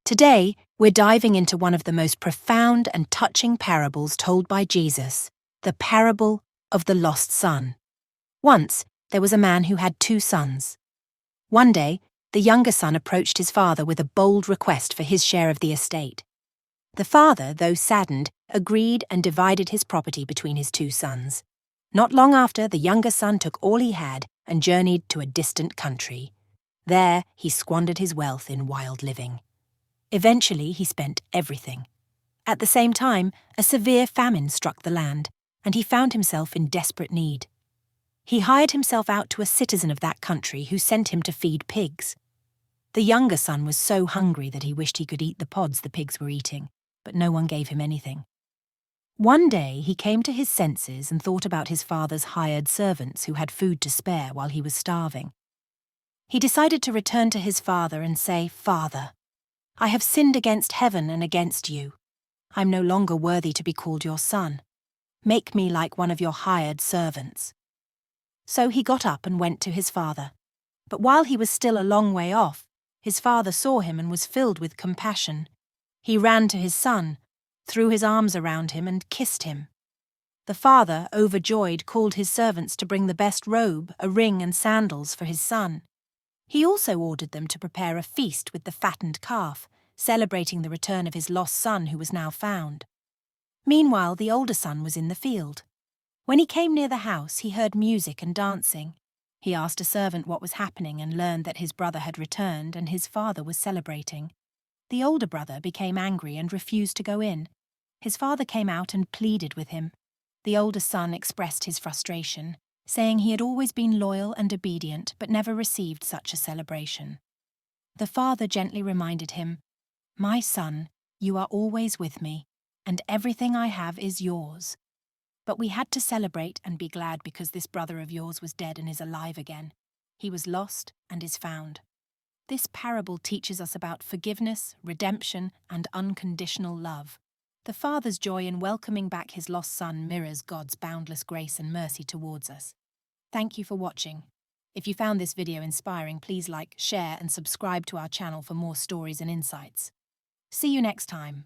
Today, we're diving into one of the most profound and touching parables told by Jesus, the parable of the lost son. Once, there was a man who had 2 sons. One day, the younger son approached his father with a bold request for his share of the estate. The father, though saddened, agreed and divided his property between his 2 sons. Not long after, the younger son took all he had and journeyed to a distant country. There, he squandered his wealth in wild living. Eventually, he spent everything. At the same time, a severe famine struck the land, and he found himself in desperate need. He hired himself out to a citizen of that country who sent him to feed pigs. The younger son was so hungry that he wished he could eat the pods the pigs were eating, but no one gave him anything. One day, he came to his senses and thought about his father's hired servants who had food to spare while he was starving. He decided to return to his father and say, "Father, I have sinned against heaven and against you. I'm no longer worthy to be called your son. Make me like one of your hired servants." So he got up and went to his father. But while he was still a long way off, his father saw him and was filled with compassion. He ran to his son, threw his arms around him and kissed him. The father, overjoyed, called his servants to bring the best robe, a ring and sandals for his son. He also ordered them to prepare a feast with the fattened calf, celebrating the return of his lost son who was now found. Meanwhile, the older son was in the field. When he came near the house, he heard music and dancing. He asked a servant what was happening and learned that his brother had returned and his father was celebrating. The older brother became angry and refused to go in. His father came out and pleaded with him. The older son expressed his frustration, saying he had always been loyal and obedient but never received such a celebration. The father gently reminded him, "My son, you are always with me, and everything I have is yours. But we had to celebrate and be glad because this brother of yours was dead and is alive again. He was lost and is found." This parable teaches us about forgiveness, redemption, and unconditional love. The father's joy in welcoming back his lost son mirrors God's boundless grace and mercy towards us. Thank you for watching. If you found this video inspiring, please like, share, and subscribe to our channel for more stories and insights. See you next time.